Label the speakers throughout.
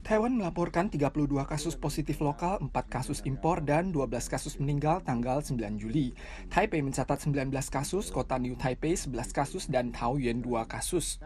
Speaker 1: Taiwan melaporkan 32 kasus positif lokal, 4 kasus impor, dan 12 kasus meninggal tanggal 9 Juli. Taipei mencatat 19 kasus, kota New Taipei 11 kasus, dan Taoyuan 2 kasus.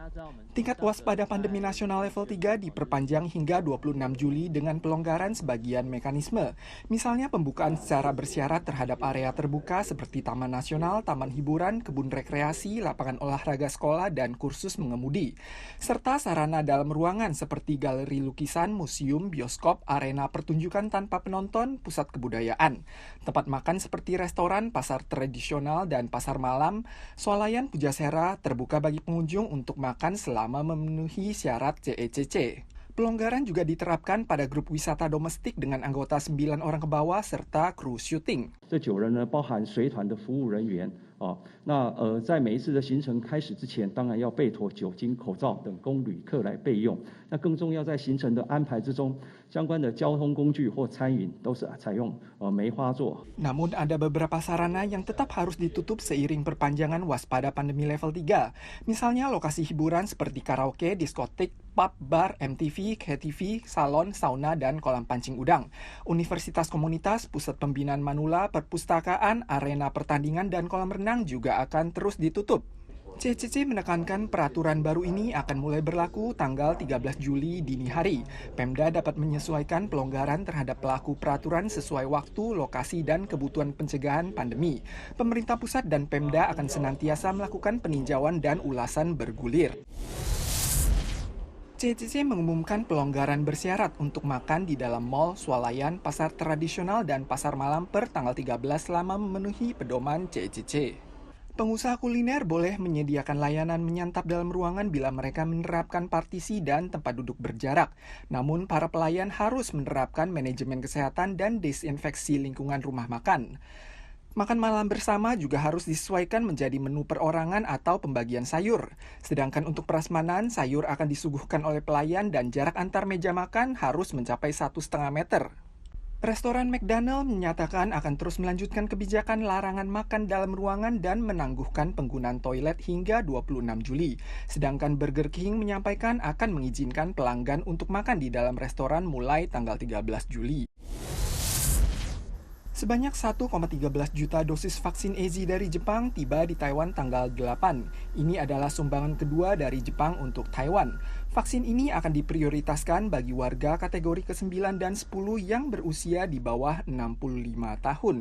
Speaker 1: Tingkat waspada pandemi nasional level 3 diperpanjang hingga 26 Juli dengan pelonggaran sebagian mekanisme. Misalnya pembukaan secara bersyarat terhadap area terbuka seperti taman nasional, taman hiburan, kebun rekreasi, lapangan olahraga sekolah, dan kursus mengemudi. Serta sarana dalam ruangan seperti galeri lukisan, museum, bioskop, arena pertunjukan tanpa penonton, pusat kebudayaan. Tempat makan seperti restoran, pasar tradisional, dan pasar malam, swalayan pujasera terbuka bagi pengunjung untuk makan selama memenuhi syarat CECC. Pelonggaran juga diterapkan pada grup wisata domestik dengan anggota 9 orang ke bawah serta kru syuting.
Speaker 2: 这9人呢，包含随团的服务人员在每一次的行程开始之前，当然要备妥酒精、口罩等供旅客来备用。那更重要，在行程的安排之中，相关的交通工具或餐饮都是采用梅花座。
Speaker 1: Namun ada beberapa sarana yang tetap harus ditutup seiring perpanjangan waspada pandemi level 3. Misalnya lokasi hiburan seperti karaoke, diskotik, pub, bar, MTV, KTV, salon, sauna, dan kolam pancing udang. Universitas komunitas, pusat pembinaan manula, perpustakaan, arena pertandingan, dan kolam renang juga akan terus ditutup. CCC menekankan peraturan baru ini akan mulai berlaku tanggal 13 Juli dini hari. Pemda dapat menyesuaikan pelonggaran terhadap pelaku peraturan sesuai waktu, lokasi, dan kebutuhan pencegahan pandemi. Pemerintah pusat dan Pemda akan senantiasa melakukan peninjauan dan ulasan bergulir. CCC mengumumkan pelonggaran bersyarat untuk makan di dalam mal, swalayan, pasar tradisional, dan pasar malam per tanggal 13 selama memenuhi pedoman CCC. Pengusaha kuliner boleh menyediakan layanan menyantap dalam ruangan bila mereka menerapkan partisi dan tempat duduk berjarak. Namun, para pelayan harus menerapkan manajemen kesehatan dan desinfeksi lingkungan rumah makan. Makan malam bersama juga harus disesuaikan menjadi menu perorangan atau pembagian sayur. Sedangkan untuk prasmanan, sayur akan disuguhkan oleh pelayan dan jarak antar meja makan harus mencapai 1,5 meter. Restoran McDonald menyatakan akan terus melanjutkan kebijakan larangan makan dalam ruangan dan menangguhkan penggunaan toilet hingga 26 Juli. Sedangkan Burger King menyampaikan akan mengizinkan pelanggan untuk makan di dalam restoran mulai tanggal 13 Juli. Sebanyak 1,13 juta dosis vaksin AZ dari Jepang tiba di Taiwan tanggal 8. Ini adalah sumbangan kedua dari Jepang untuk Taiwan. Vaksin ini akan diprioritaskan bagi warga kategori ke-9 dan 10 yang berusia di bawah 65 tahun.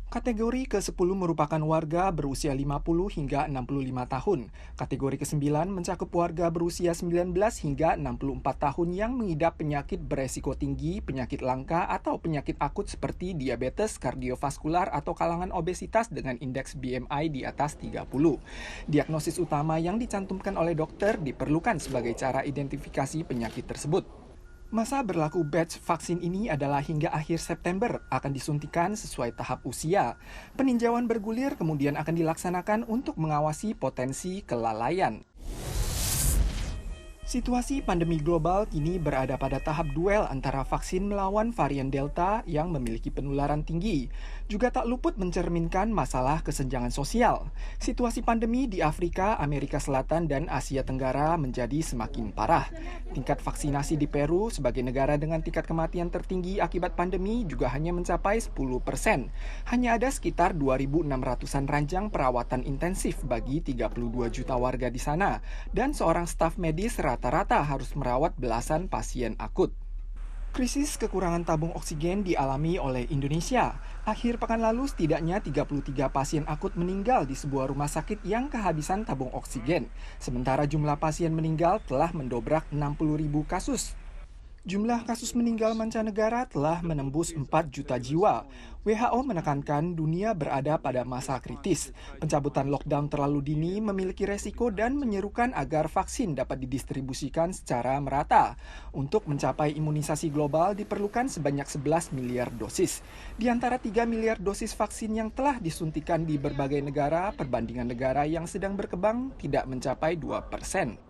Speaker 1: Kategori ke-10 merupakan warga berusia 50 hingga 65 tahun. Kategori ke-9 mencakup warga berusia 19 hingga 64 tahun yang mengidap penyakit beresiko tinggi, penyakit langka, atau penyakit akut seperti diabetes, kardiovaskular, atau kalangan obesitas dengan indeks BMI di atas 30. Diagnosis utama yang dicantumkan oleh dokter diperlukan sebagai cara identifikasi penyakit tersebut. Masa berlaku batch vaksin ini adalah hingga akhir September, akan disuntikan sesuai tahap usia. Peninjauan bergulir kemudian akan dilaksanakan untuk mengawasi potensi kelalaian. Situasi pandemi global kini berada pada tahap duel antara vaksin melawan varian Delta yang memiliki penularan tinggi. Juga tak luput mencerminkan masalah kesenjangan sosial. Situasi pandemi di Afrika, Amerika Selatan, dan Asia Tenggara menjadi semakin parah. Tingkat vaksinasi di Peru sebagai negara dengan tingkat kematian tertinggi akibat pandemi juga hanya mencapai 10%. Hanya ada sekitar 2.600-an ranjang perawatan intensif bagi 32 juta warga di sana, dan seorang staf medis rata-rata harus merawat belasan pasien akut. Krisis kekurangan tabung oksigen dialami oleh Indonesia. Akhir pekan lalu setidaknya 33 pasien akut meninggal di sebuah rumah sakit yang kehabisan tabung oksigen. Sementara jumlah pasien meninggal telah mendobrak 60.000 kasus. Jumlah kasus meninggal mancanegara telah menembus 4 juta jiwa. WHO menekankan dunia berada pada masa kritis. Pencabutan lockdown terlalu dini memiliki resiko dan menyerukan agar vaksin dapat didistribusikan secara merata. Untuk mencapai imunisasi global diperlukan sebanyak 11 miliar dosis. Di antara 3 miliar dosis vaksin yang telah disuntikan di berbagai negara, perbandingan negara yang sedang berkembang tidak mencapai 2%.